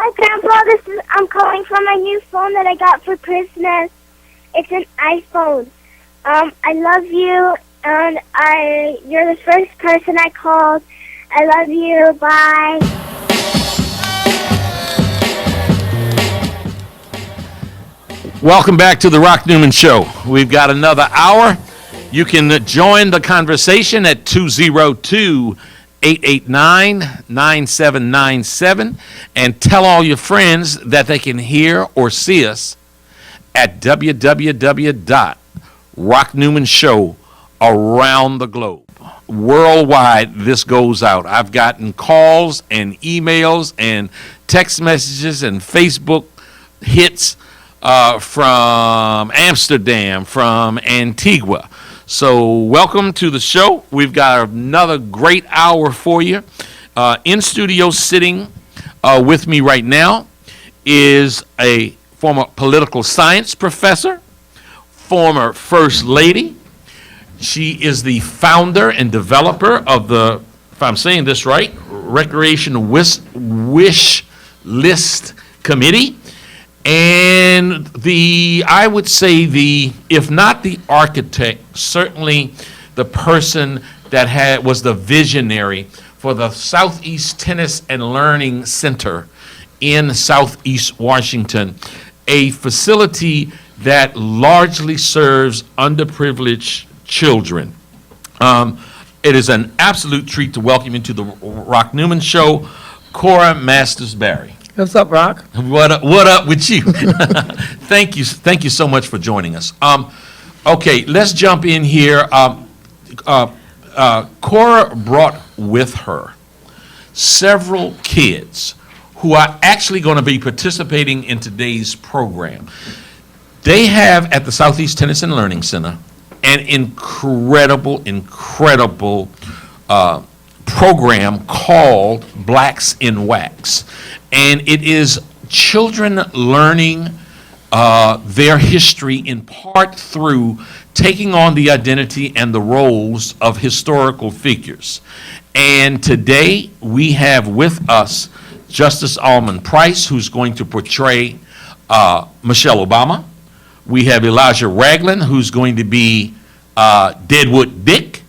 Hi, Grandpa. I'm calling from my new phone that I got for Christmas. It's an iPhone. I love you, and you're the first person I called. I love you. Bye. Welcome back to the Rock Newman Show. We've got another hour. You can join the conversation at 202-889-9797 and tell all your friends that they can hear or see us at www.Rock Newman Show around the globe. Worldwide, this goes out. I've gotten calls and emails and text messages and Facebook hits from Amsterdam, from Antigua. So welcome to the show. We've got another great hour for you. In studio sitting with me right now is a former political science professor, former First Lady. She is the founder and developer of the, if I'm saying this right, Recreation Wish List Committee. And I would say if not the architect, certainly the person that was the visionary for the Southeast Tennis and Learning Center in Southeast Washington, a facility that largely serves underprivileged children. It is an absolute treat to welcome you to the Rock Newman Show, Cora Masters-Barry. What's up, Rock? What up with you? Thank you so much for joining us. Okay, let's jump in here. Cora brought with her several kids who are actually going to be participating in today's program. They have at the Southeast Tennis and Learning Center an incredible program called Blacks in Wax. And it is children learning their history in part through taking on the identity and the roles of historical figures. And today we have with us Justice Almond Price, who's going to portray Michelle Obama. We have Elijah Ragland, who's going to be Deadwood Dick.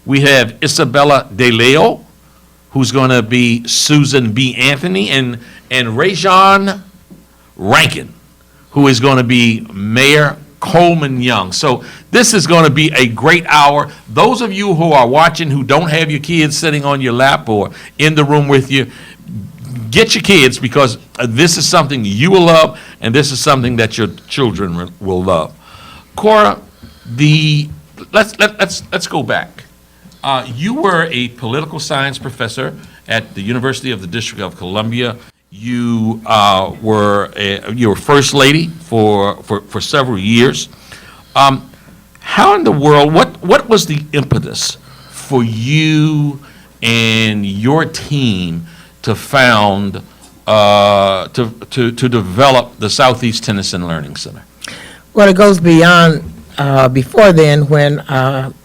We have Isabella De Leo, who's going to be Susan B. Anthony, and Rajon Rankin, who is going to be Mayor Coleman Young. So this is going to be a great hour. Those of you who are watching who don't have your kids sitting on your lap or in the room with you, get your kids, because this is something you will love, and this is something that your children will love. Cora, let's go back. You were a political science professor at the University of the District of Columbia. You were First Lady for several years. How in the world, what was the impetus for you and your team to found, to develop the Southeast Tennis and Learning Center? Well, it goes beyond, before then, when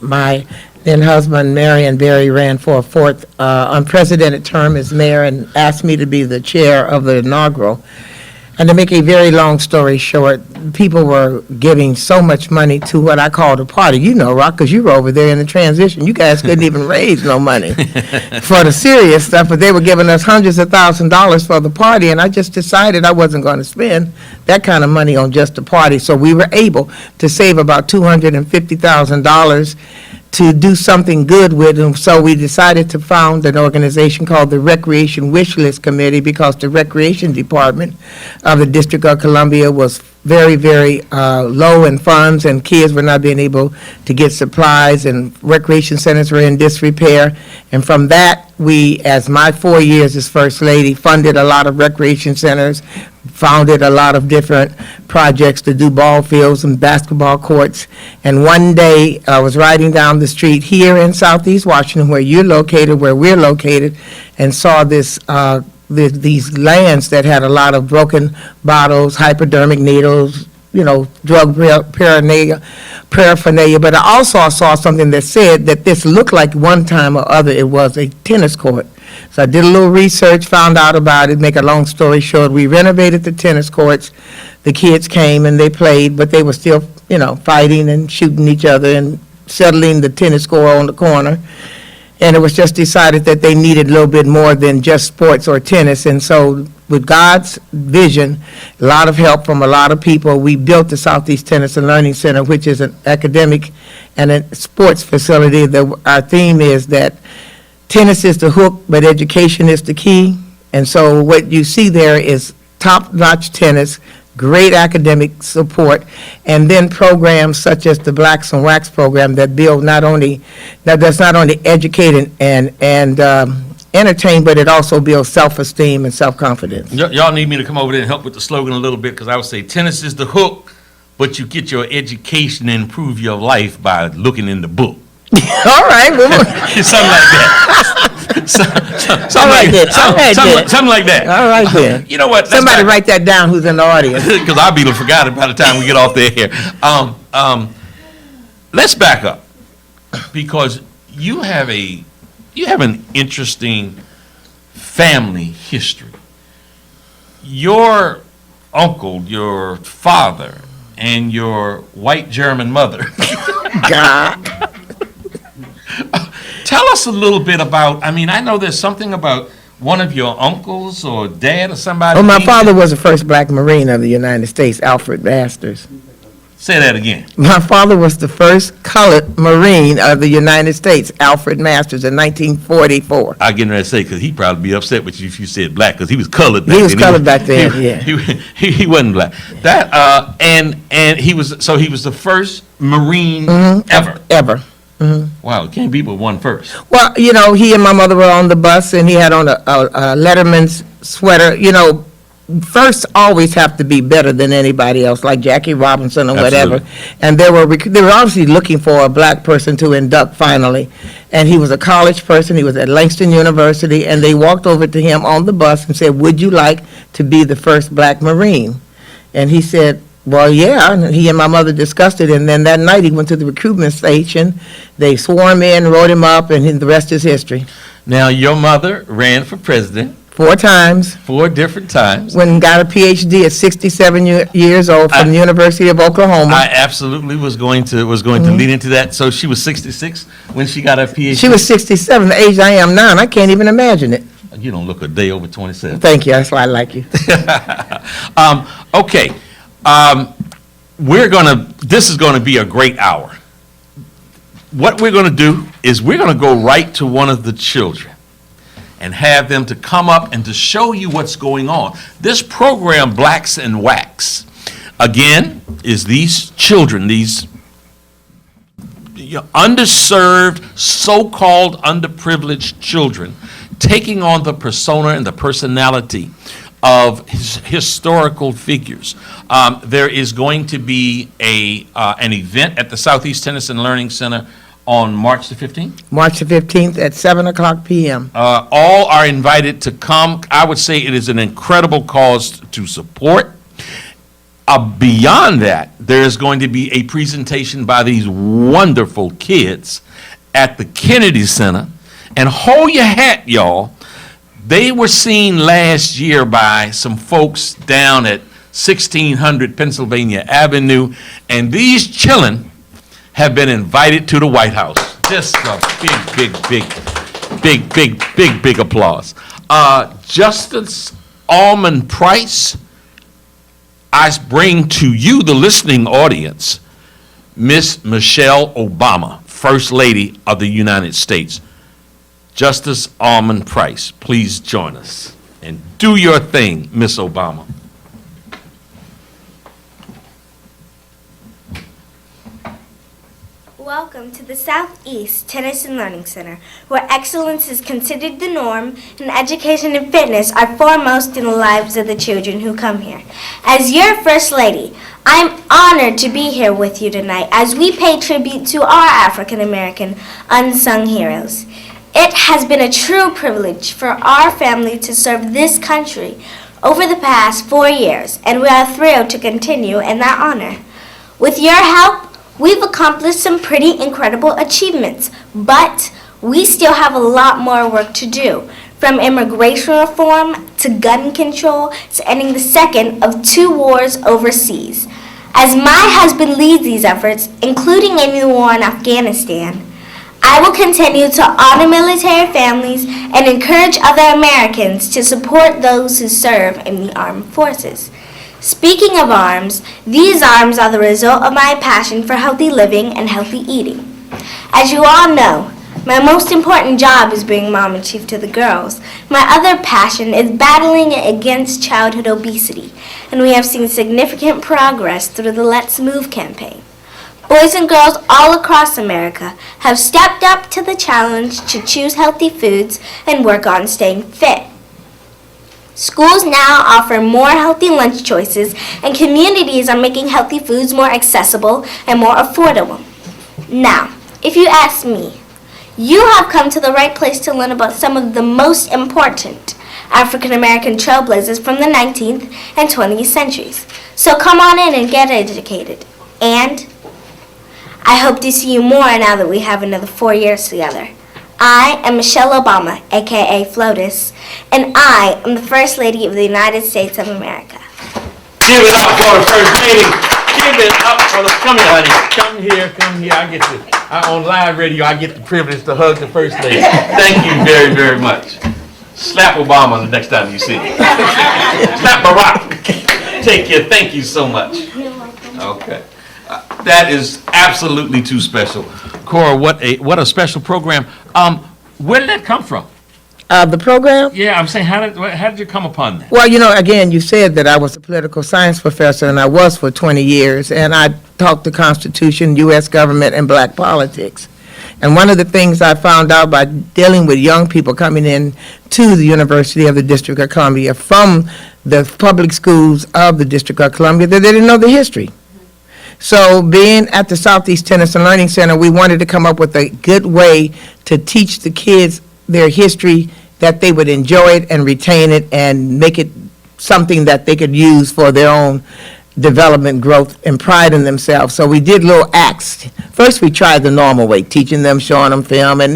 my then husband, Marion Barry, ran for a fourth unprecedented term as mayor and asked me to be the chair of the inaugural. And to make a very long story short, people were giving so much money to what I called a party. You know, Rock, because you were over there in the transition. You guys couldn't even raise no money for the serious stuff, but they were giving us hundreds of $1,000s for the party, and I just decided I wasn't going to spend that kind of money on just a party. So we were able to save about $250,000 to do something good with them. So we decided to found an organization called the Recreation Wish List Committee, because the Recreation Department of the District of Columbia was very, very low in funds, and kids were not being able to get supplies, and recreation centers were in disrepair. And from that, we, as my 4 years as First Lady, funded a lot of recreation centers, founded a lot of different projects to do ball fields and basketball courts. And one day, I was riding down the street here in Southeast Washington, where you're located, where we're located, and saw this these lands that had a lot of broken bottles, hypodermic needles, you know, drug paraphernalia. But I also saw something that said that this looked like one time or other it was a tennis court. So I did a little research, found out about it, make a long story short. We renovated the tennis courts. The kids came and they played, but they were still, fighting and shooting each other and settling the tennis score on the corner. And it was just decided that they needed a little bit more than just sports or tennis. And so with God's vision, a lot of help from a lot of people, we built the Southeast Tennis and Learning Center, which is an academic and a sports facility. Our theme is that tennis is the hook, but education is the key. And so what you see there is top-notch tennis, great academic support, and then programs such as the Blacks and Wax program that does not only educate and entertain, but it also builds self-esteem and self-confidence. Y'all need me to come over there and help with the slogan a little bit, because I would say tennis is the hook, but you get your education and improve your life by looking in the book. All right. Something like that. Something like that. All right, then. You know what? Somebody write that down who's in the audience. Because I'll be forgotten by the time we get off there here. Let's back up, because you have an interesting family history. Your uncle, your father, and your white German mother. God. Tell us a little bit about, I know there's something about one of your uncles or dad or somebody. Oh, my father was the first black Marine of the United States, Alfred Masters. Say that again. My father was the first colored Marine of the United States, Alfred Masters, in 1944. I get ready to say, because he'd probably be upset with you if you said black, because he was colored back then. He was colored back then, yeah. He wasn't black. And he was the first Marine ever. Ever. Wow, it can't be but one first. Well, he and my mother were on the bus, and he had on a Letterman's sweater. First always have to be better than anybody else, like Jackie Robinson or whatever. Absolutely. And they were obviously looking for a black person to induct finally. And he was a college person. He was at Langston University, and they walked over to him on the bus and said, "Would you like to be the first black Marine?" And he said, "Well, yeah," and he and my mother discussed it, and then that night he went to the recruitment station. They swore him in, wrote him up, and the rest is history. Now, your mother ran for president 4 times. 4 different times. When got a PhD at 67 years old from the University of Oklahoma. I absolutely was going to lead into that. So she was 66 when she got her PhD? She was 67, the age I am now, and I can't even imagine it. You don't look a day over 27. Thank you, that's why I like you. Okay. This is gonna be a great hour. What we're gonna do is we're gonna go right to one of the children and have them to come up and to show you what's going on. This program, Blacks and Wax, again, is these children, these underserved, so-called underprivileged children, taking on the persona and the personality of historical figures. There is going to be an event at the Southeast Tennis and Learning Center on March the 15th. March the 15th at 7 o'clock p.m. All are invited to come. I would say it is an incredible cause to support. Beyond that, there is going to be a presentation by these wonderful kids at the Kennedy Center. And hold your hat, y'all. They were seen last year by some folks down at 1600 Pennsylvania Avenue, and these children have been invited to the White House. Just a big applause. Justice Almond Price, I bring to you, the listening audience, Miss Michelle Obama, First Lady of the United States. Justice Almond Price, please join us and do your thing, Miss Obama. Welcome to the Southeast Tennis and Learning Center, where excellence is considered the norm and education and fitness are foremost in the lives of the children who come here. As your First Lady, I'm honored to be here with you tonight as we pay tribute to our African American unsung heroes. It has been a true privilege for our family to serve this country over the past 4 years, and we are thrilled to continue in that honor. With your help, we've accomplished some pretty incredible achievements, but we still have a lot more work to do. from immigration reform to gun control to ending the second of 2 wars overseas. As my husband leads these efforts, including ending the war in Afghanistan, I will continue to honor military families and encourage other Americans to support those who serve in the armed forces. Speaking of arms, these arms are the result of my passion for healthy living and healthy eating. As you all know, my most important job is being mom and chief to the girls. My other passion is battling against childhood obesity, and we have seen significant progress through the Let's Move campaign. Boys and girls all across America have stepped up to the challenge to choose healthy foods and work on staying fit. Schools now offer more healthy lunch choices, and communities are making healthy foods more accessible and more affordable. Now, if you ask me, you have come to the right place to learn about some of the most important African American trailblazers from the 19th and 20th centuries. So come on in and get educated. And I hope to see you more now that we have another 4 years together. I am Michelle Obama, aka Flotus, and I am the First Lady of the United States of America. Give it up for the First Lady. Give it up for the, come here, honey. Come here. On live radio, I get the privilege to hug the First Lady. Thank you very, very much. Slap Obama the next time you see him. Slap Barack. Take care. Thank you so much. Okay. That is absolutely too special. Cora, what a special program. Where did that come from? The program? Yeah, I'm saying, how did you come upon that? Well, again, you said that I was a political science professor, and I was for 20 years, and I taught the Constitution, U.S. government, and black politics. And one of the things I found out by dealing with young people coming in to the University of the District of Columbia from the public schools of the District of Columbia, that they didn't know the history. So being at the Southeast Tennis and Learning Center, we wanted to come up with a good way to teach the kids their history, that they would enjoy it and retain it and make it something that they could use for their own development, growth, and pride in themselves. So we did little acts. First, we tried the normal way, teaching them, showing them film, and,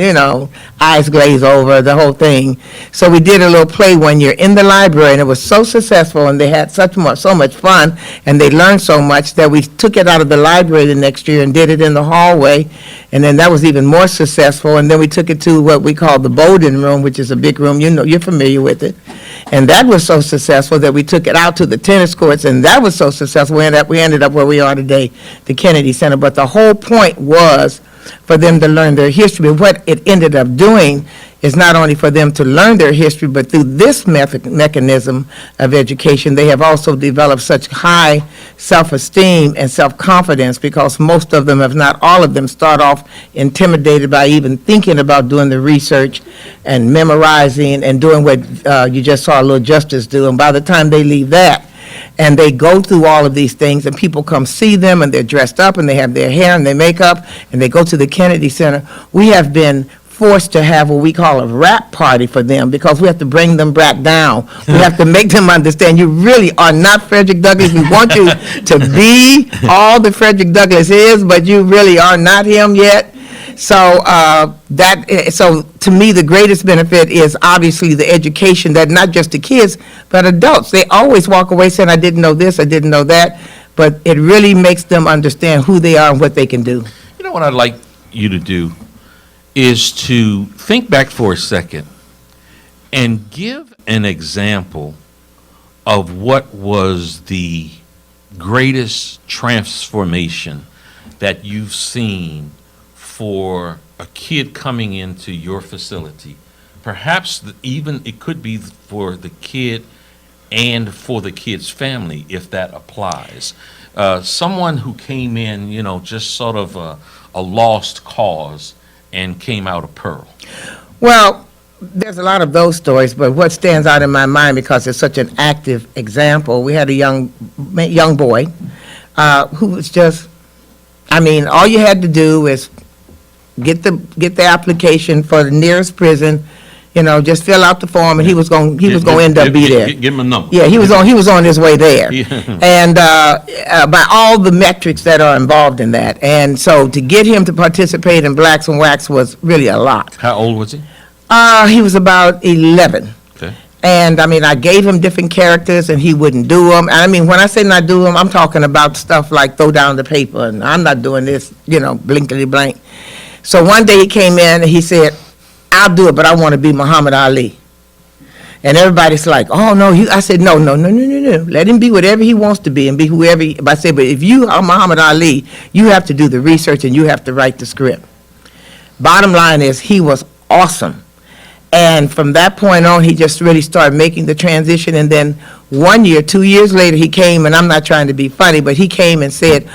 eyes glaze over, the whole thing. So we did a little play one year in the library, and it was so successful, and they had so much fun, and they learned so much that we took it out of the library the next year and did it in the hallway, and then that was even more successful. And then we took it to what we call the Bowden Room, which is a big room. You're familiar with it. And that was so successful that we took it out to the tennis courts, and that was so successful. We ended up where we are today, the Kennedy Center. But the whole point was for them to learn their history. But what it ended up doing is not only for them to learn their history, but through this mechanism of education, they have also developed such high self-esteem and self-confidence, because most of them, if not all of them, start off intimidated by even thinking about doing the research and memorizing and doing what you just saw Little Justice do. And by the time they leave that, and they go through all of these things, and people come see them, and they're dressed up, and they have their hair and their makeup, and they go to the Kennedy Center, we have been forced to have what we call a rap party for them, because we have to bring them back down. We have to make them understand you really are not Frederick Douglass. We want you to be all that Frederick Douglass is, but you really are not him yet. So so to me, the greatest benefit is obviously the education, that not just the kids, but adults. They always walk away saying, I didn't know this, I didn't know that, but it really makes them understand who they are and what they can do. You know what I'd like you to do is to think back for a second and give an example of what was the greatest transformation that you've seen for a kid coming into your facility. Perhaps even it could be for the kid and for the kid's family, if that applies. Someone who came in, just sort of a lost cause and came out a pearl. Well, there's a lot of those stories, but what stands out in my mind, because it's such an active example, we had a young boy who was just, all you had to do is get the application for the nearest prison, just fill out the form, and he was going to end up be there. Give him a number. Yeah, he was on his way there. And by all the metrics that are involved in that. And so to get him to participate in Blacks and Wax was really a lot. How old was he? He was about 11. Okay. And, I mean, I gave him different characters, and he wouldn't do them. I mean, when I say not do them, I'm talking about stuff like throw down the paper, and I'm not doing this, blinkety blank. So one day he came in, and he said, I'll do it, but I want to be Muhammad Ali. And everybody's like, oh, no. I said, no. Let him be whatever he wants to be and be whoever I said, but if you are Muhammad Ali, you have to do the research, and you have to write the script. Bottom line is, he was awesome. And from that point on, he just really started making the transition. And then 1 year, 2 years later, he came, and I'm not trying to be funny, but he came and said,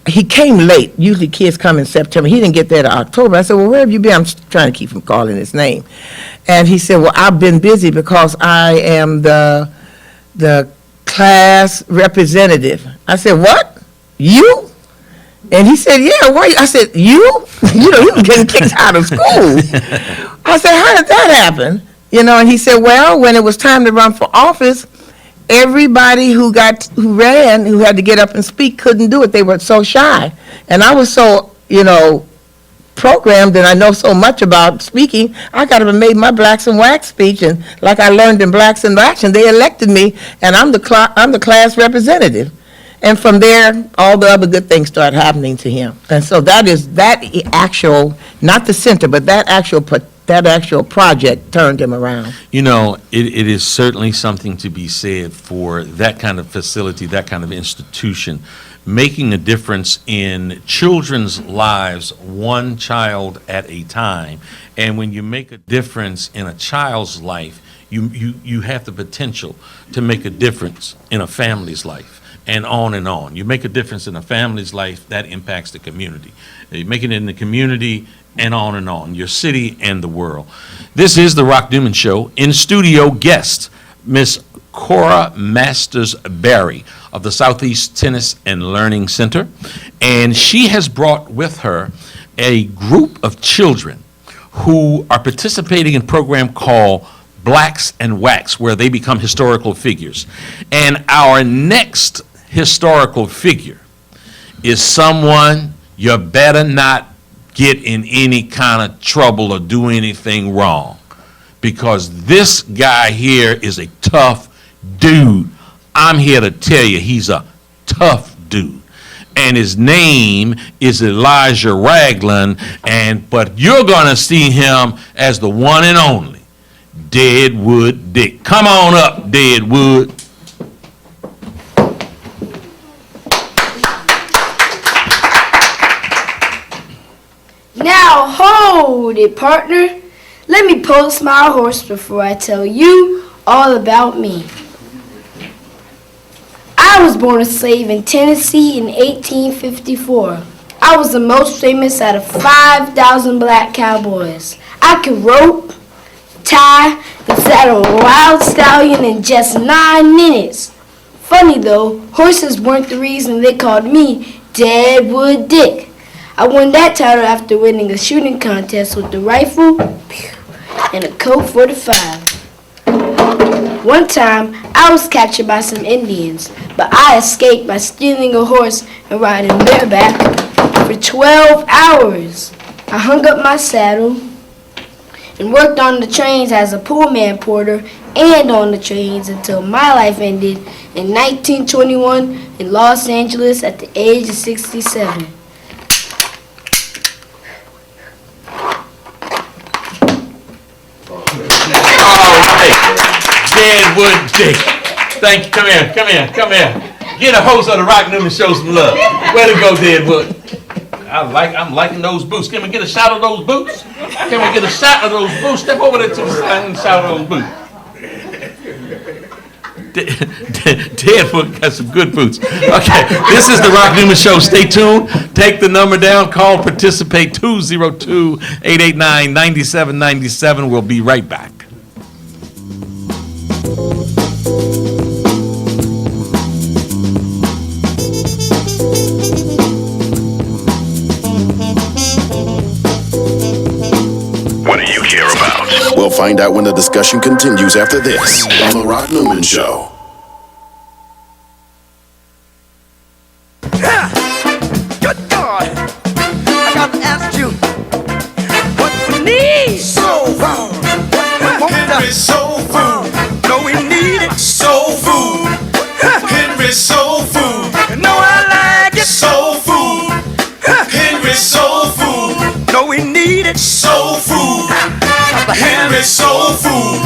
he came late. Usually kids come in September. He didn't get there to October. I said, well, where have you been? I'm trying to keep from calling his name. And he said, well, I've been busy because I am the class representative. I said, what? You? And he said, yeah, why? I said, you? He was getting kicked out of school. I said, how did that happen? And he said, well, when it was time to run for office, everybody who ran, who had to get up and speak, couldn't do it. They were so shy. And I was so, programmed, and I know so much about speaking, I got up and made my Blacks and Wax speech, and like I learned in Blacks in Action, they elected me, and I'm the class representative. And from there, all the other good things started happening to him. And so that actual, not the center, but that actual project turned him around. It is certainly something to be said for that kind of facility, that kind of institution, making a difference in children's lives, one child at a time. And when you make a difference in a child's life, you have the potential to make a difference in a family's life. And on and on. You make a difference in a family's life, that impacts the community. You make it in the community, and on, your city and the world. This is the Rock Newman Show. In studio guest, Miss Cora Masters-Berry of the Southeast Tennis and Learning Center. And she has brought with her a group of children who are participating in a program called Blacks and Wax, where they become historical figures. And our next historical figure is someone you better not get in any kind of trouble or do anything wrong, because this guy here is a tough dude. I'm here to tell you he's a tough dude. And his name is Elijah Ragland, but you're going to see him as the one and only Deadwood Dick. Come on up, Deadwood. Now hold it, partner. Let me post my horse before I tell you all about me. I was born a slave in Tennessee in 1854. I was the most famous out of 5,000 black cowboys. I could rope, tie, and saddle a wild stallion in just 9 minutes. Funny though, horses weren't the reason they called me Deadwood Dick. I won that title after winning a shooting contest with a rifle and a Colt 45. One time, I was captured by some Indians, but I escaped by stealing a horse and riding bareback for 12 hours. I hung up my saddle and worked on the trains as a Pullman porter and on the trains until my life ended in 1921 in Los Angeles at the age of 67. Deadwood Dick. Thank you. Come here. Get a host of the Rock Newman Show some love. Way to go, Deadwood. I'm liking those boots. Can we get a shot of those boots? Step over there to the side and shout of those boots. Deadwood got some good boots. Okay, this is the Rock Newman Show. Stay tuned. Take the number down. Call, participate, 202-889-9797. We'll be right back. We'll find out when the discussion continues after this on The Rock Newman Show. Good God! I got to ask you, what we need? So wrong! Henry Soul Food. No, we need it. Soul Food. Henry Soul Food. No, I like it. Soul Food. Henry Soul Food. No, we need it. Soul Food. Henry Soul Food.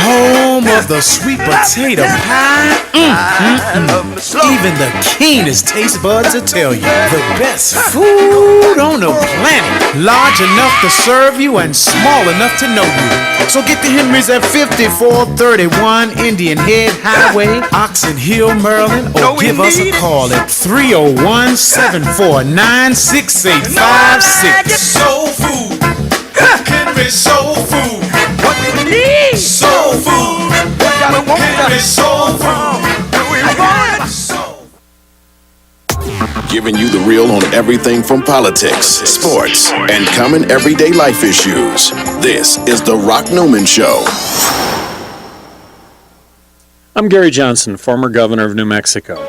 Home of the sweet potato pie. Even the keenest taste buds will tell you the best food on the planet. Large enough to serve you and small enough to know you. So get to Henry's at 5431 Indian Head Highway, Oxon Hill, Maryland, or give us a call at 301-749-6856. Soul Food. Henry Soul Food. What we need? Soul Food. Henry Soul Food. We want soul. Giving you the real on everything from politics, sports, and common everyday life issues. This is The Rock Newman Show. I'm Gary Johnson, former governor of New Mexico.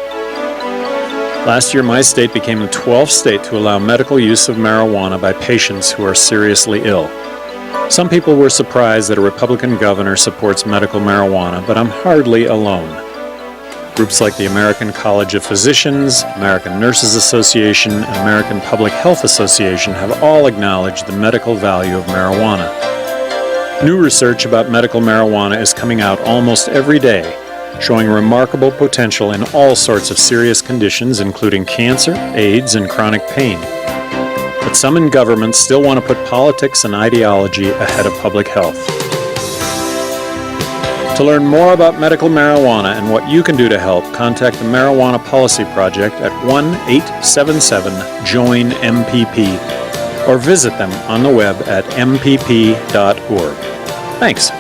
Last year, my state became the 12th state to allow medical use of marijuana by patients who are seriously ill. Some people were surprised that a Republican governor supports medical marijuana, but I'm hardly alone. Groups like the American College of Physicians, American Nurses Association, and American Public Health Association have all acknowledged the medical value of marijuana. New research about medical marijuana is coming out almost every day, showing remarkable potential in all sorts of serious conditions, including cancer, AIDS, and chronic pain. But some in government still want to put politics and ideology ahead of public health. To learn more about medical marijuana and what you can do to help, contact the Marijuana Policy Project at 1-877-JOIN-MPP or visit them on the web at mpp.org. Thanks.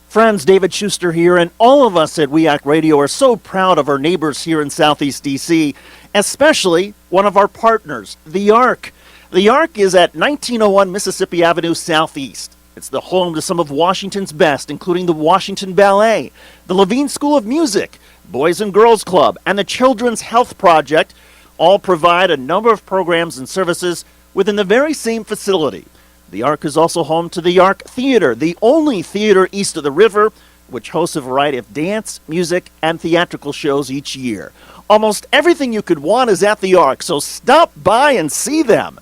Friends, David Schuster here, and all of us at WEAC Radio are so proud of our neighbors here in Southeast D.C., especially one of our partners, the Ark. The Ark is at 1901 Mississippi Avenue Southeast. It's the home to some of Washington's best, including the Washington Ballet, the Levine School of Music, Boys and Girls Club, and the Children's Health Project. All provide a number of programs and services within the very same facility. The Ark is also home to the Ark Theater, the only theater east of the river, which hosts a variety of dance, music, and theatrical shows each year. Almost everything you could want is at the Ark, so stop by and see them.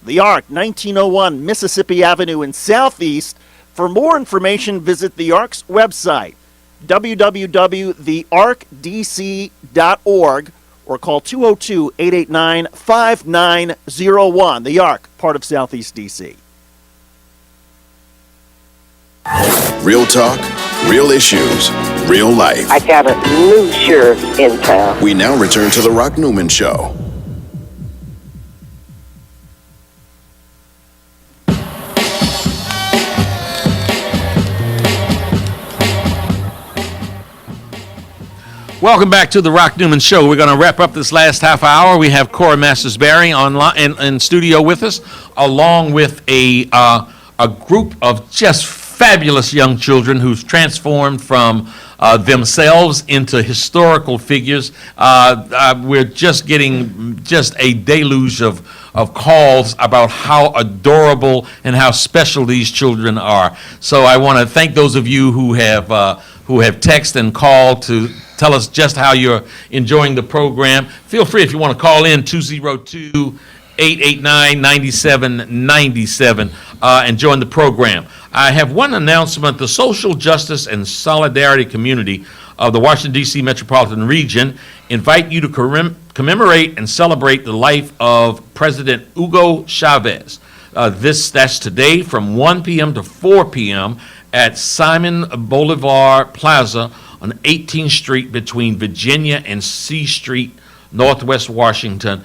The Ark, 1901 Mississippi Avenue in Southeast. For more information, visit the Ark's website, www.thearkdc.org, or call 202-889-5901. The Ark, part of Southeast D.C. Real talk, real issues, real life. I got a new sheriff in town. We now return to The Rock Newman Show. Welcome back to the Rock Newman Show. We're going to wrap up this last half hour. We have Cora Masters-Berry online in studio with us, along with a group of just fabulous young children who've transformed from themselves into historical figures. We're just getting just a deluge of calls about how adorable and how special these children are. So I want to thank those of you who have texted and called to tell us just how you're enjoying the program. Feel free if you want to call in 202-889-9797 and join the program. I have one announcement. The social justice and solidarity community of the Washington, D.C. metropolitan region invite you to commemorate and celebrate the life of President Hugo Chavez. That's today from 1 p.m. to 4 p.m. at Simon Bolivar Plaza on 18th Street between Virginia and C Street, Northwest Washington.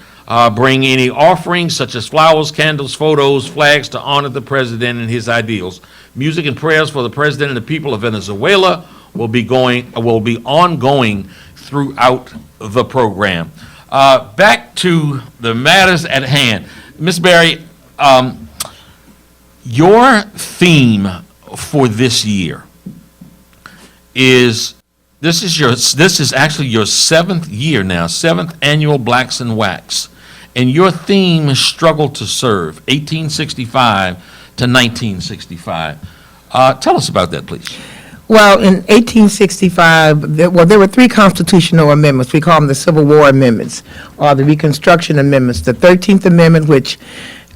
Bring any offerings such as flowers, candles, photos, flags to honor the president and his ideals. Music and prayers for the president and the people of Venezuela will be ongoing throughout the program. Back to the matters at hand. Ms. Berry, your theme for this year is this is actually your seventh year now, seventh annual Blacks in Wax. and your theme is struggle to serve, 1865 to 1965. Tell us about that, please. Well, in 1865, there were three constitutional amendments. We call them the Civil War Amendments, or the Reconstruction Amendments. The 13th Amendment, which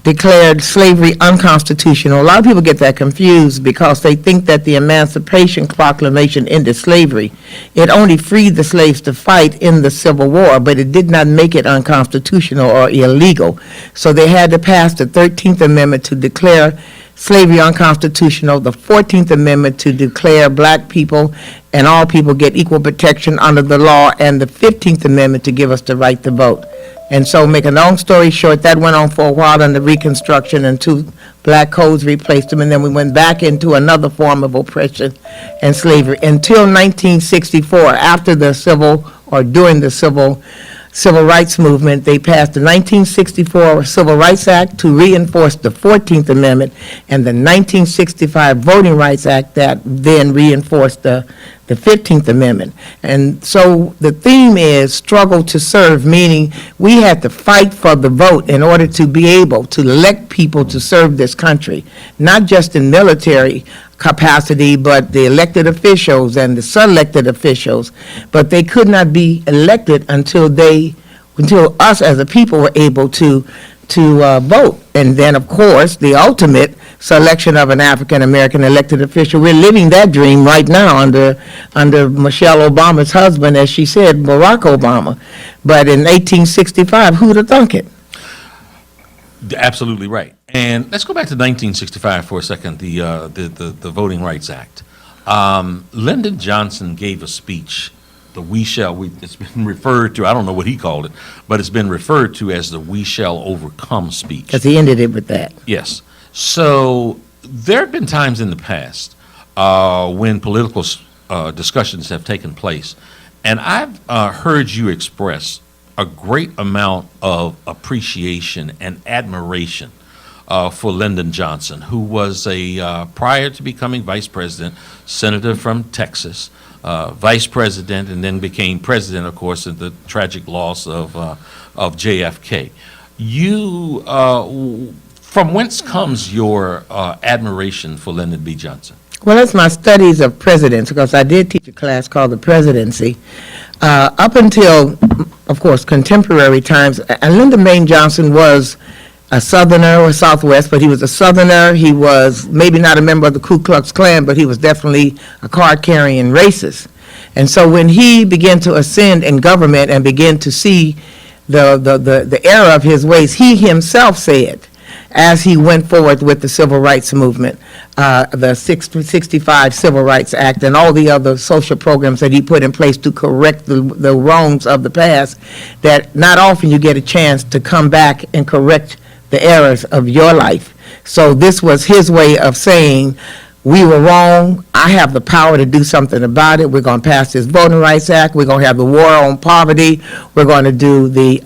declared slavery unconstitutional. A lot of people get that confused because they think that the Emancipation Proclamation ended slavery. It only freed the slaves to fight in the Civil War, but it did not make it unconstitutional or illegal. So they had to pass the 13th Amendment to declare slavery unconstitutional, the 14th Amendment to declare black people and all people get equal protection under the law, and the 15th Amendment to give us the right to vote. And so, make a long story short, that went on for a while under Reconstruction, and two black codes replaced them, and then we went back into another form of oppression and slavery until 1964. After the during the Civil Rights Movement, they passed the 1964 Civil Rights Act to reinforce the 14th Amendment, and the 1965 Voting Rights Act that then reinforced the 15th Amendment. And so the theme is struggle to serve, meaning we had to fight for the vote in order to be able to elect people to serve this country, not just in military capacity, but the elected officials and the selected officials. But they could not be elected until us as a people were able to vote. And then, of course, the ultimate selection of an African-American elected official. We're living that dream right now under Michelle Obama's husband, as she said, Barack Obama. But in 1865, who'd have thunk it? Absolutely right. And let's go back to 1965 for a second, the Voting Rights Act. Lyndon Johnson gave a speech, it's been referred to, I don't know what he called it, but it's been referred to as the We Shall Overcome speech. Because he ended it with that. Yes. So there have been times in the past when political discussions have taken place, and I've heard you express a great amount of appreciation and admiration for Lyndon Johnson, who was prior to becoming vice president, senator from Texas, vice president, and then became president, of course, in the tragic loss of JFK. From whence comes your admiration for Lyndon B. Johnson? Well, that's my studies of presidents, because I did teach a class called the presidency. Up until, of course, contemporary times, and Lyndon B. Johnson was a Southerner or Southwest, but he was a Southerner. He was maybe not a member of the Ku Klux Klan, but he was definitely a card-carrying racist. And so when he began to ascend in government and began to see the error of his ways, he himself said, as he went forward with the Civil Rights Movement, the 65 Civil Rights Act, and all the other social programs that he put in place to correct the wrongs of the past, that not often you get a chance to come back and correct the errors of your life. So this was his way of saying, we were wrong. I have the power to do something about it. We're going to pass this Voting Rights Act. We're going to have the war on poverty. We're going to do the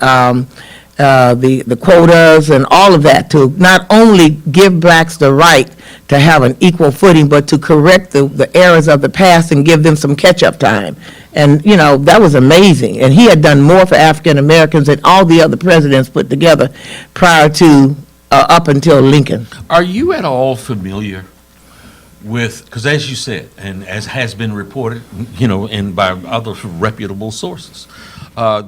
quotas and all of that to not only give blacks the right to have an equal footing, but to correct the errors of the past and give them some catch-up time. And, that was amazing. And he had done more for African Americans than all the other presidents put together prior to up until Lincoln. Are you at all familiar with, because as you said, and as has been reported, and by other reputable sources,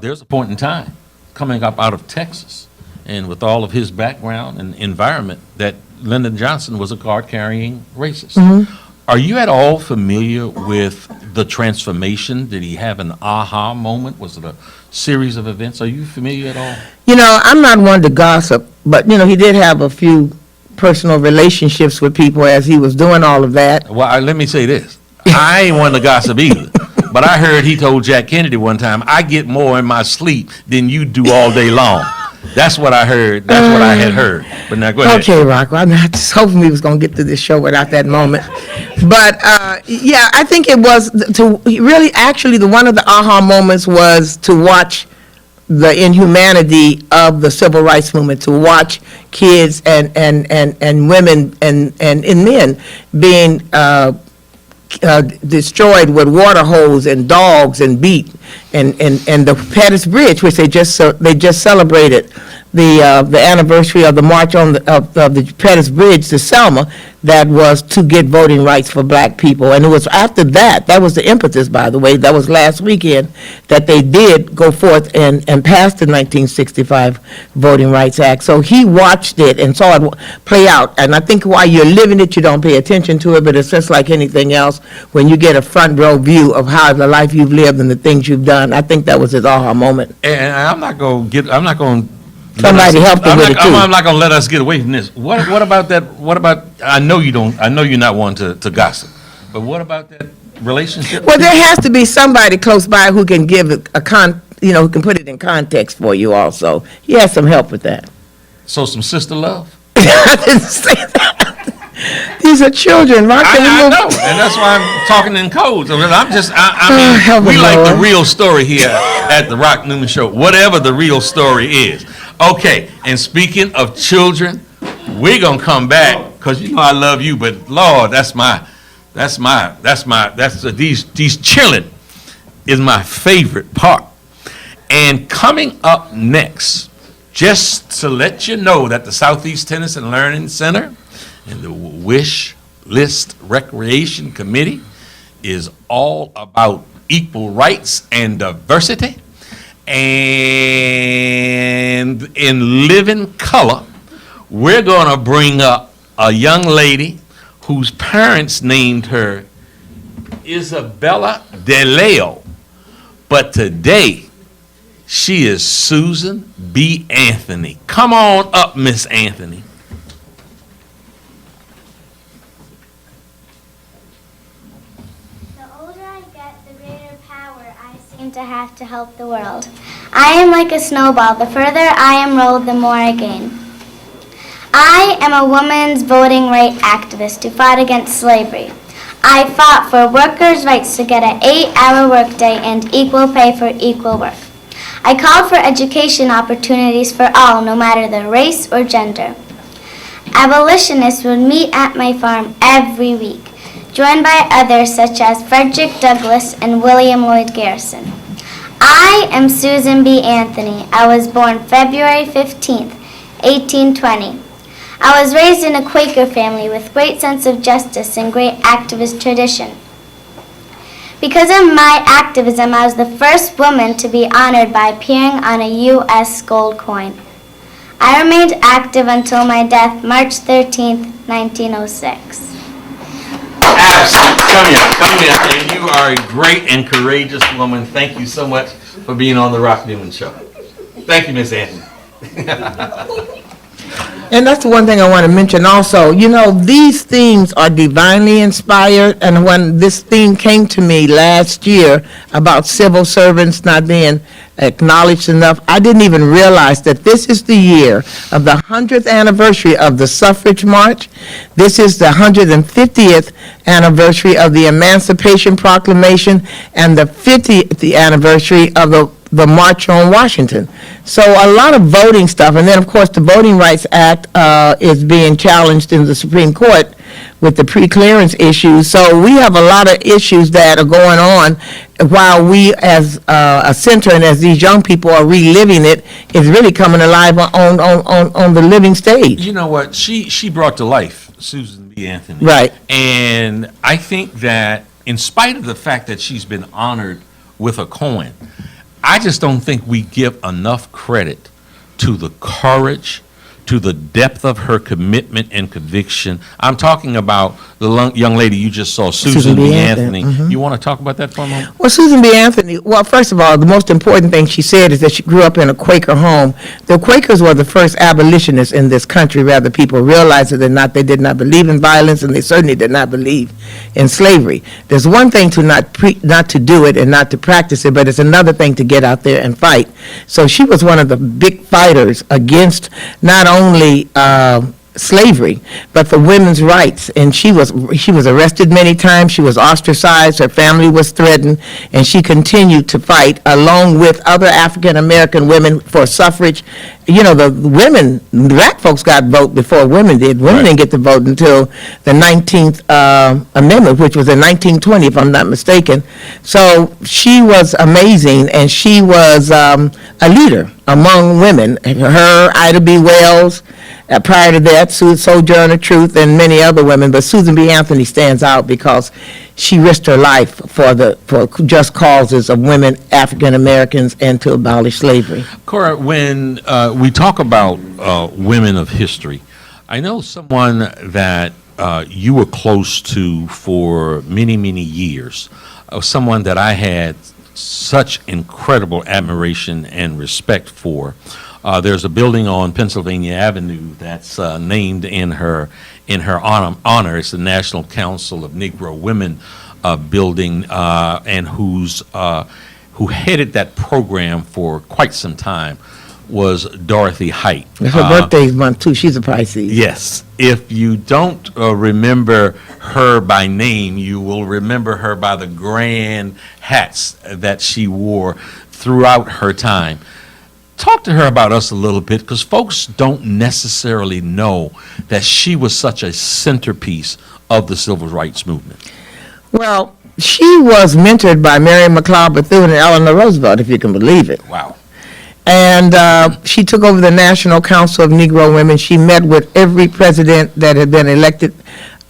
there's a point in time coming up out of Texas, and with all of his background and environment, that Lyndon Johnson was a card-carrying racist. Mm-hmm. Are you at all familiar with the transformation? Did he have an aha moment? Was it a series of events? Are you familiar at all? I'm not one to gossip, but, he did have a few personal relationships with people as he was doing all of that. Well, let me say this. I ain't one to gossip either. But I heard he told Jack Kennedy one time, I get more in my sleep than you do all day long. That's what I heard. That's what I had heard. But now go ahead. Okay, Rocco. I'm not just hoping we was going to get to this show without that moment. But, I think it was one of the aha moments was to watch the inhumanity of the civil rights movement, to watch kids and women and men being destroyed with water hose and dogs and beat, and the Pettus Bridge, which they just celebrated the anniversary of the march on of the Pettus Bridge to Selma, that was to get voting rights for black people. And it was after that was the impetus, by the way, that was last weekend, that they did go forth and pass the 1965 Voting Rights Act. So he watched it and saw it play out. And I think while you're living it, you don't pay attention to it, but it's just like anything else. When you get a front row view of how the life you've lived and the things you've done, I think that was his aha moment. And I'm not going to Somebody helped him with it, too. I'm not going to let us get away from this. What about that? What about? I know you don't. I know you're not one to gossip. But what about that relationship? Well, there has to be somebody close by who can give who can put it in context for you. Also, he has some help with that. So some sister love. I didn't say that. These are children, right? I know, and that's why I'm talking in codes. I mean, we like the real story here at the Rock Newman Show. Whatever the real story is. Okay, and speaking of children, we're gonna come back because you know I love you, but Lord, these children is my favorite part. And coming up next, just to let you know that the Southeast Tennis and Learning Center and the Wish List Recreation Committee is all about equal rights and diversity. And in living color, we're going to bring up a young lady whose parents named her Isabella DeLeo. But today, she is Susan B. Anthony. Come on up, Miss Anthony. To have to help the world. I am like a snowball. The further I am rolled, the more I gain. I am a woman's voting right activist who fought against slavery. I fought for workers' rights to get an 8-hour workday and equal pay for equal work. I called for education opportunities for all, no matter the race or gender. Abolitionists would meet at my farm every week, joined by others such as Frederick Douglass and William Lloyd Garrison. I am Susan B. Anthony. I was born February 15th, 1820. I was raised in a Quaker family with great sense of justice and great activist tradition. Because of my activism, I was the first woman to be honored by appearing on a U.S. gold coin. I remained active until my death, March 13th, 1906. Come here. And you are a great and courageous woman. Thank you so much for being on the Rock Newman Show. Thank you, Miss Anthony. And that's the one thing I want to mention also. You know, these themes are divinely inspired, and when this theme came to me last year about civil servants not being acknowledged enough, I didn't even realize that this is the year of the 100th anniversary of the suffrage march. This is the 150th anniversary of the Emancipation Proclamation and the 50th anniversary of the March on Washington. So a lot of voting stuff. And then, of course, the Voting Rights Act is being challenged in the Supreme Court with the pre-clearance issues. So we have a lot of issues that are going on while we as a center and as these young people are reliving it, is really coming alive on the living stage. You know what? She brought to life Susan B. Anthony. Right. And I think that in spite of the fact that she's been honored with a coin, I just don't think we give enough credit to the courage, to the depth of her commitment and conviction. I'm talking about the young lady you just saw, Susan B. Anthony. Mm-hmm. You want to talk about that for a moment? Well, Susan B. Anthony, well, first of all, the most important thing she said is that she grew up in a Quaker home. The Quakers were the first abolitionists in this country, whether people realize it or not. They did not believe in violence, and they certainly did not believe in slavery. There's one thing to not to do it and not to practice it, but it's another thing to get out there and fight. So she was one of the big fighters against not only slavery, but for women's rights. And she was arrested many times. She was ostracized. Her family was threatened, and she continued to fight along with other African American women for suffrage. You know, the women, black folks got vote before women did. Women didn't get to vote until the 19th Amendment, which was in 1920, if I'm not mistaken. So she was amazing, and she was a leader among women. Her, Ida B. Wells, prior to that, Sojourner Truth, and many other women, but Susan B. Anthony stands out because she risked her life for just causes of women, African Americans, and to abolish slavery. Cora, when we talk about women of history, I know someone that you were close to for many, many years, someone that I had such incredible admiration and respect for. There's a building on Pennsylvania Avenue that's named in her honor. It's the National Council of Negro Women building, and who headed that program for quite some time was Dorothy Height. Her birthday's month too. She's a Pisces. Yes. If you don't remember her by name, you will remember her by the grand hats that she wore throughout her time. Talk to her about us a little bit, because folks don't necessarily know that she was such a centerpiece of the civil rights movement. Well, she was mentored by Mary McLeod Bethune and Eleanor Roosevelt, if you can believe it. Wow. And she took over the National Council of Negro Women. She met with every president that had been elected,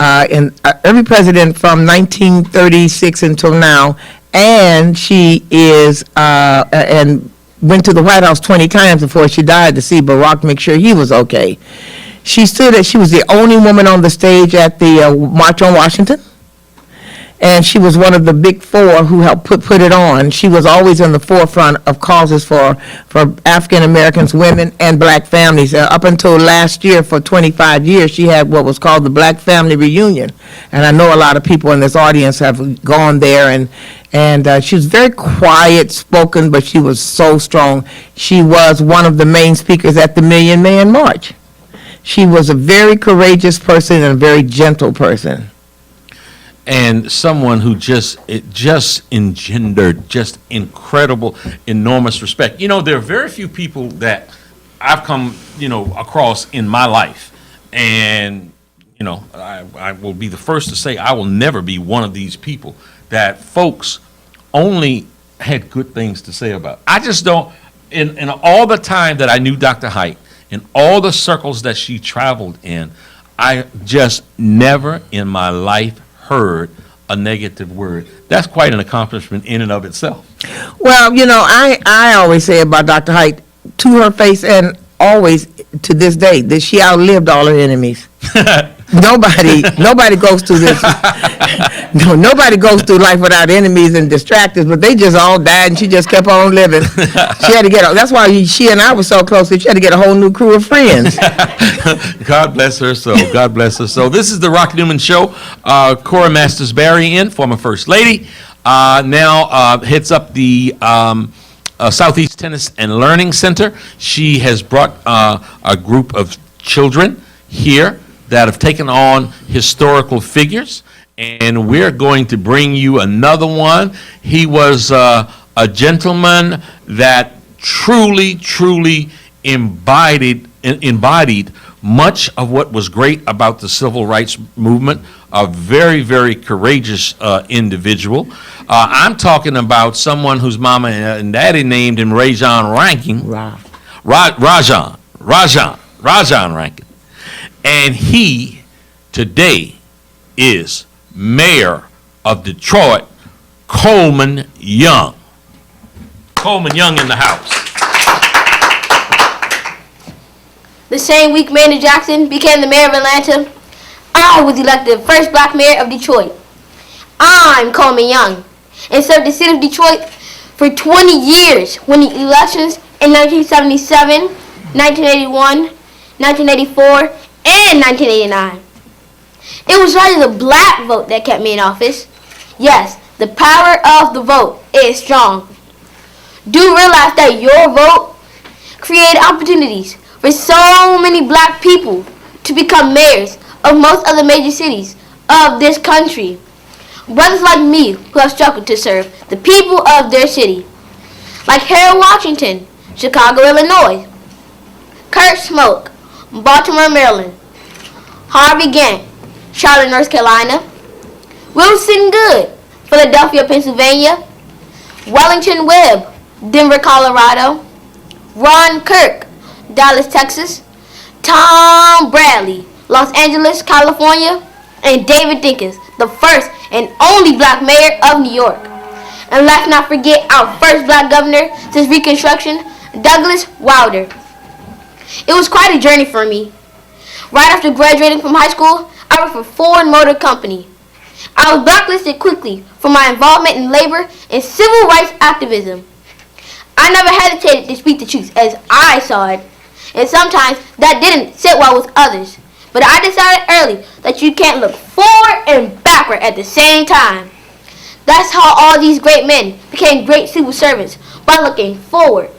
every president from 1936 until now. And she is, and went to the White House 20 times before she died to see Barack make sure he was okay. She was the only woman on the stage at the March on Washington. And she was one of the big four who helped put it on. She was always in the forefront of causes for African Americans, women, and black families. Up until last year, for 25 years, she had what was called the Black Family Reunion. And I know a lot of people in this audience have gone there, and she was very quiet spoken, but she was so strong. She was one of the main speakers at the Million Man March. She was a very courageous person and a very gentle person. And someone who just engendered just incredible, enormous respect. You know, there are very few people that I've come, across in my life. And, I will be the first to say I will never be one of these people that folks only had good things to say about. I just don't, in all the time that I knew Dr. Height, in all the circles that she traveled in, I just never in my life heard a negative word. That's quite an accomplishment in and of itself. Well, I always say about Dr. Height, to her face and always to this day, that she outlived all her enemies. Nobody goes through this. Nobody goes through life without enemies and distractors, but they just all died, and she just kept on living. She had to that's why she and I were so close that she had to get a whole new crew of friends. God bless her so. God bless her so. This is the Rock Newman Show. Cora Masters-Berry former First Lady, now heads up the Southeast Tennis and Learning Center. She has brought a group of children here that have taken on historical figures, and we're going to bring you another one. He was a gentleman that truly embodied much of what was great about the civil rights movement. A very, very courageous individual. I'm talking about someone whose mama and daddy named him Rajon Rankin. Rajon Rankin. And he today is mayor of Detroit, Coleman Young. Coleman Young in the house. The same week Mayor Jackson became the mayor of Atlanta, I was elected the first black mayor of Detroit. I'm Coleman Young, and served the city of Detroit for 20 years, winning elections in 1977, 1981, 1984, and 1989. It was rather the black vote that kept me in office. Yes, the power of the vote is strong. Do realize that your vote created opportunities for so many black people to become mayors of most of the major cities of this country. Brothers like me who have struggled to serve the people of their city, like Harold Washington, Chicago, Illinois, Kurt Smoke, Baltimore, Maryland, Harvey Gantt, Charlotte, North Carolina, Wilson Good, Philadelphia, Pennsylvania, Wellington Webb, Denver, Colorado, Ron Kirk, Dallas, Texas, Tom Bradley, Los Angeles, California, and David Dinkins, the first and only black mayor of New York. And let's not forget our first black governor since Reconstruction, Douglas Wilder. It was quite a journey for me. Right after graduating from high school, I worked for Ford Motor Company. I was blacklisted quickly for my involvement in labor and civil rights activism. I never hesitated to speak the truth as I saw it, and sometimes that didn't sit well with others. But I decided early that you can't look forward and backward at the same time. That's how all these great men became great civil servants, by looking forward.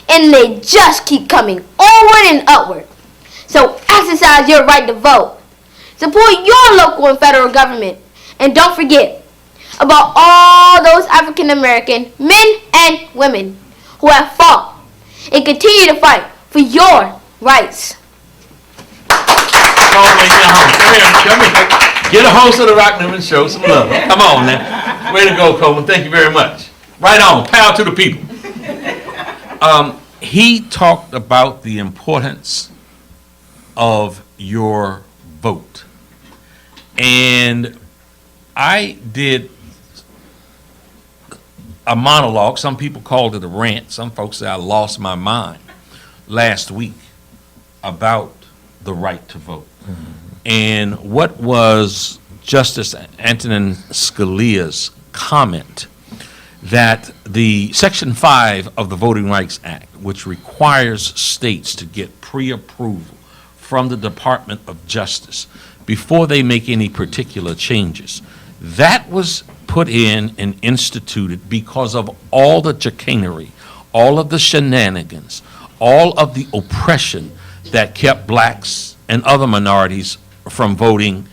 And they just keep coming onward and upward. So exercise your right to vote. Support your local and federal government. And don't forget about all those African American men and women who have fought and continue to fight for your rights. Come on, come here. Get a host of the Rock Newman Show some love. Come on now. Way to go, Coleman. Thank you very much. Right on. Power to the people. He talked about the importance of your vote. And I did a monologue. Some people called it a rant. Some folks say I lost my mind last week about the right to vote. Mm-hmm. And what was Justice Antonin Scalia's comment that the Section 5 of the Voting Rights Act, which requires states to get pre-approval from the Department of Justice before they make any particular changes, that was put in and instituted because of all the chicanery, all of the shenanigans, all of the oppression that kept blacks and other minorities from voting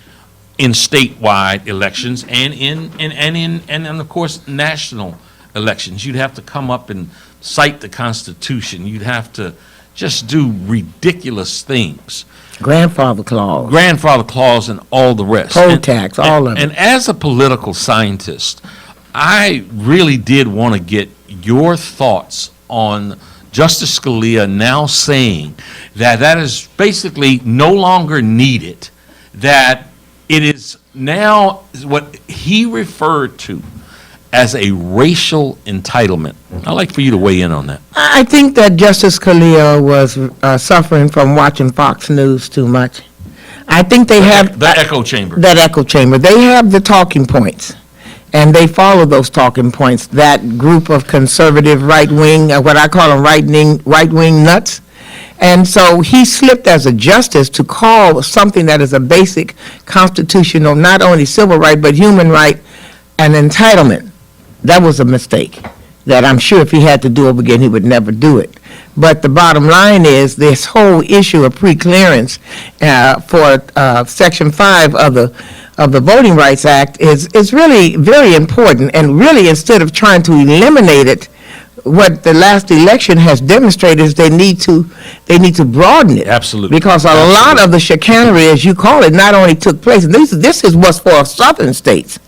in statewide elections and of course national elections. You'd have to come up and cite the Constitution. You'd have to just do ridiculous things. Grandfather clause and all the rest. Poll tax, all of it. And as a political scientist, I really did want to get your thoughts on Justice Scalia now saying that that is basically no longer needed, that it is now what he referred to as a racial entitlement. I'd like for you to weigh in on that. I think that Justice Scalia was suffering from watching Fox News too much. I think they have... The echo chamber. That echo chamber. They have the talking points, and they follow those talking points. That group of conservative right-wing, what I call them right-wing nuts. And so he slipped as a justice to call something that is a basic constitutional, not only civil right, but human right, an entitlement. That was a mistake that I'm sure if he had to do it again, he would never do it. But the bottom line is this whole issue of pre-clearance for Section 5 of the Voting Rights Act is really very important. And really, instead of trying to eliminate it, what the last election has demonstrated is they need to broaden it. Absolutely. Because a lot of the chicanery, as you call it, not only took place, and this is what's for southern states.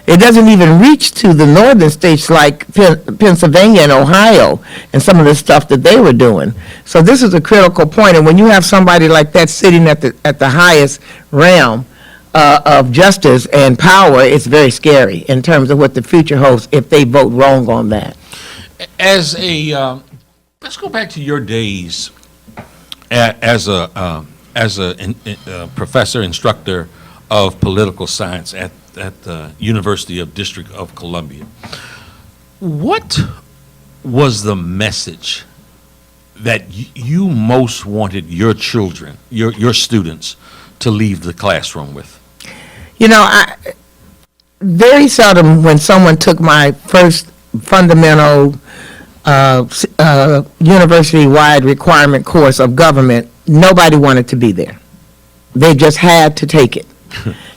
It doesn't even reach to the northern states like Pennsylvania and Ohio and some of the stuff that they were doing. So this is a critical point. And when you have somebody like that sitting at the highest realm of justice and power, it's very scary in terms of what the future holds if they vote wrong on that. As a let's go back to your days as a professor instructor of political science at the University of District of Columbia. What was the message that you most wanted your children, your students, to leave the classroom with? You know, very seldom when someone took my first fundamental university-wide requirement course of government, nobody wanted to be there. They just had to take it.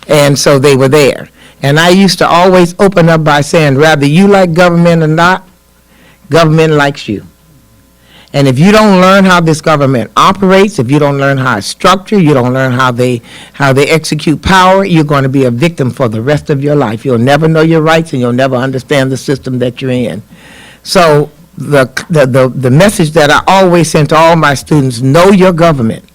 And so they were there. And I used to always open up by saying, whether you like government or not, government likes you. And if you don't learn how this government operates, if you don't learn how it's structured, you don't learn how they execute power, you're going to be a victim for the rest of your life. You'll never know your rights, and you'll never understand the system that you're in. So the message that I always send to all my students: know your government,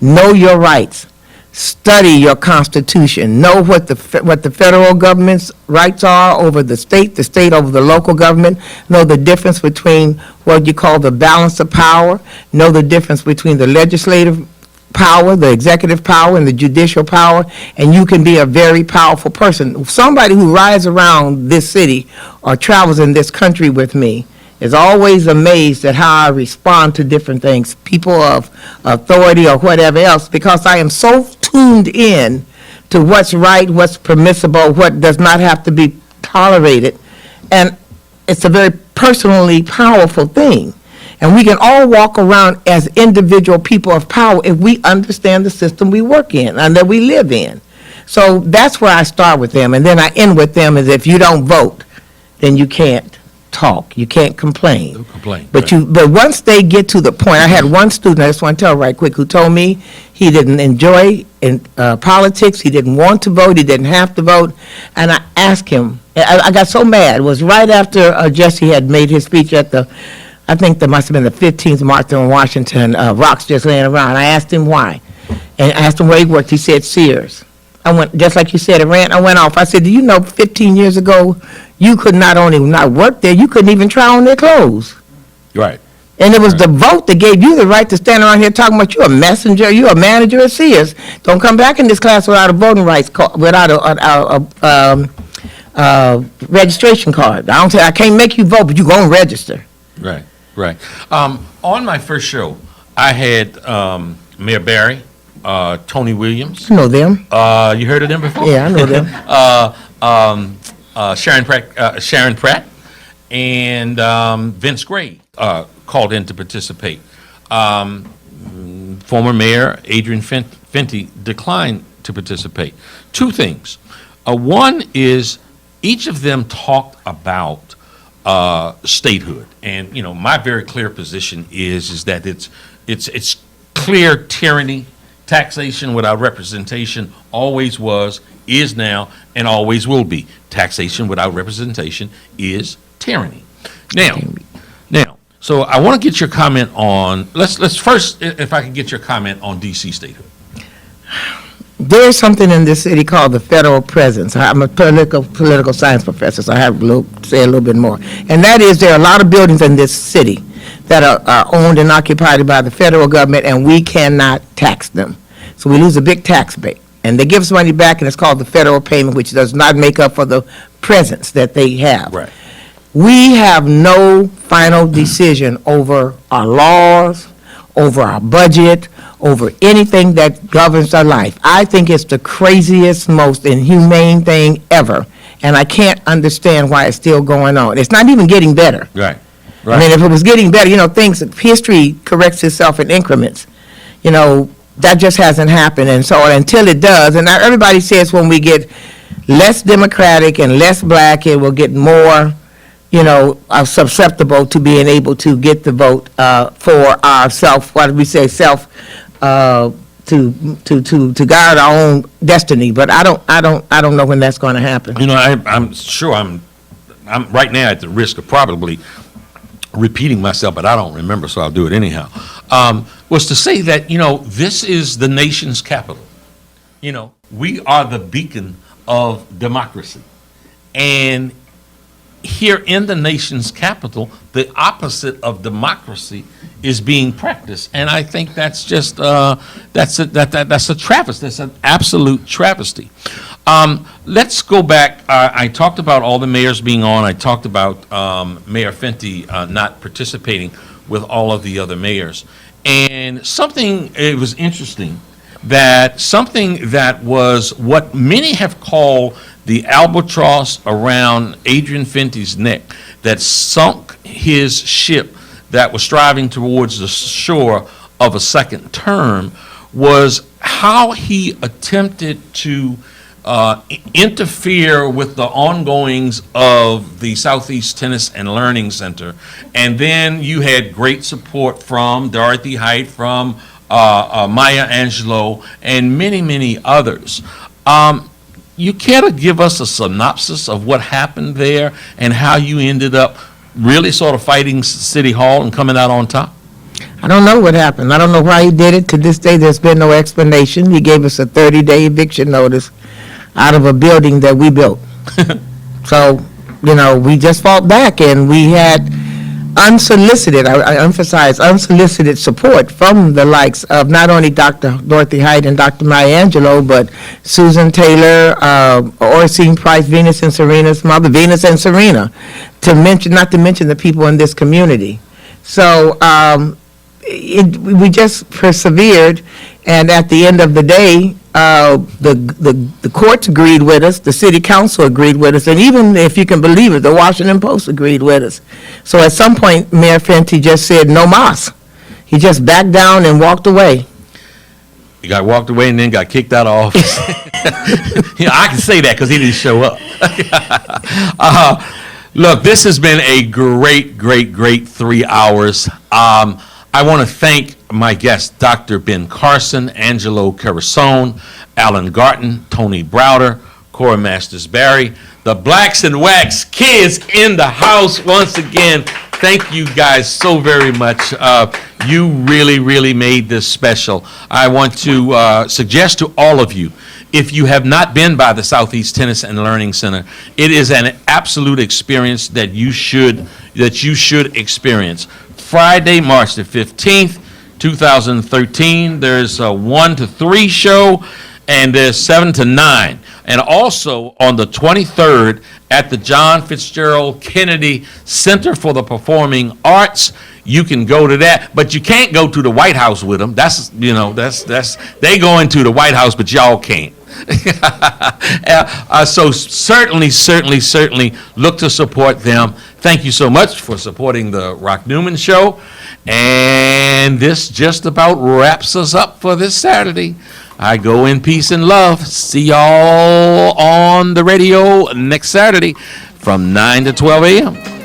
know your rights, study your Constitution, know what the federal government's rights are over the state over the local government, know the difference between what you call the balance of power, know the difference between the legislative power, the executive power, and the judicial power, and you can be a very powerful person. Somebody who rides around this city or travels in this country with me is always amazed at how I respond to different things, people of authority or whatever else, because I am so tuned in to what's right, what's permissible, what does not have to be tolerated. And it's a very personally powerful thing. And we can all walk around as individual people of power if we understand the system we work in and that we live in. So that's where I start with them. And then I end with them as if you don't vote, then you can't talk, you can't complain. Don't complain. But once they get to the point, I had one student, I just want to tell right quick, who told me he didn't enjoy politics, he didn't want to vote, he didn't have to vote, and I asked him, I got so mad, it was right after Jesse had made his speech at I think there must have been the 15th March in Washington, rocks just laying around. I asked him why, and I asked him where he worked. He said Sears. I went, just like you said, I went off. I said, do you know 15 years ago, you could not only not work there, you couldn't even try on their clothes. Right. And it was the vote that gave you the right to stand around here talking about you're a messenger, you're a manager at Sears. Don't come back in this class without a voting rights card, without a registration card. I can't make you vote, but you're going to register. Right, right. On my first show, I had Mayor Barry, Tony Williams. I know them. You heard of them before? Yeah, I know them. Sharon Pratt, and Vince Gray called in to participate. Former Mayor Adrian Fenty declined to participate. Two things. One is each of them talked about statehood, and my very clear position is that it's clear tyranny. Taxation without representation always was, is now, and always will be. Taxation without representation is tyranny. Now, so I want to get your comment on, let's first, if I can get your comment on D.C. statehood. There's something in this city called the federal presence. I'm a political science professor, so I have to say a little bit more. And that is, there are a lot of buildings in this city that are owned and occupied by the federal government, and we cannot tax them. So we lose a big tax base. And they give us money back, and it's called the federal payment, which does not make up for the presence that they have. Right. We have no final decision over our laws, over our budget, over anything that governs our life. I think it's the craziest, most inhumane thing ever, and I can't understand why it's still going on. It's not even getting better. Right. I mean, if it was getting better, history corrects itself in increments. That just hasn't happened, and so until it does, and now everybody says when we get less democratic and less black, it will get more, susceptible to being able to get the vote for our to guard our own destiny. But I don't know when that's going to happen. I'm sure I'm right now at the risk of probably repeating myself, but I don't remember, so I'll do it anyhow. Was to say that, this is the nation's capital. We are the beacon of democracy. And here in the nation's capital, the opposite of democracy is being practiced. And I think that's just, that's a travesty. That's an absolute travesty. Let's go back. I talked about all the mayors being on. I talked about Mayor Fenty not participating with all of the other mayors. And it was interesting that something that was what many have called the albatross around Adrian Fenty's neck that sunk his ship that was striving towards the shore of a second term was how he attempted to interfere with the ongoings of the Southeast Tennis and Learning Center. And then you had great support from Dorothy Height, from Maya Angelou, and many, many others. You care to give us a synopsis of what happened there and how you ended up really sort of fighting City Hall and coming out on top? I don't know what happened. I don't know why he did it. To this day, there's been no explanation. He gave us a 30-day eviction notice out of a building that we built. So, we just fought back, and we had unsolicited, I emphasize unsolicited support from the likes of not only Dr. Dorothy Height and Dr. Maya Angelou, but Susan Taylor, Orsine Price, Venus and Serena's mother, Venus and Serena, not to mention the people in this community. So we just persevered, and at the end of the day, the courts agreed with us, the city council agreed with us, and even, if you can believe it, the Washington Post agreed with us. So at some point, Mayor Fenty just said, no mas. He just backed down and walked away. He walked away and then got kicked out of office. I can say that because he didn't show up. Look, this has been a great 3 hours. I want to thank my guests, Dr. Ben Carson, Angelo Carasone, Alan Garton, Tony Browder, Cora Masters-Barry, the Blacks and Wax kids in the house once again. Thank you guys so very much. You really made this special. I want to suggest to all of you, if you have not been by the Southeast Tennis and Learning Center, it is an absolute experience that you should experience. Friday, March the 15th, 2013, there's a 1 to 3 show, and there's 7 to 9. And also on the 23rd at the John Fitzgerald Kennedy Center for the Performing Arts, you can go to that, but you can't go to the White House with them. That's they go into the White House, but y'all can't. So certainly look to support them. Thank you so much for supporting the Rock Newman Show. And this just about wraps us up for this Saturday. I go in peace and love. See y'all on the radio next Saturday from 9 to 12 a.m.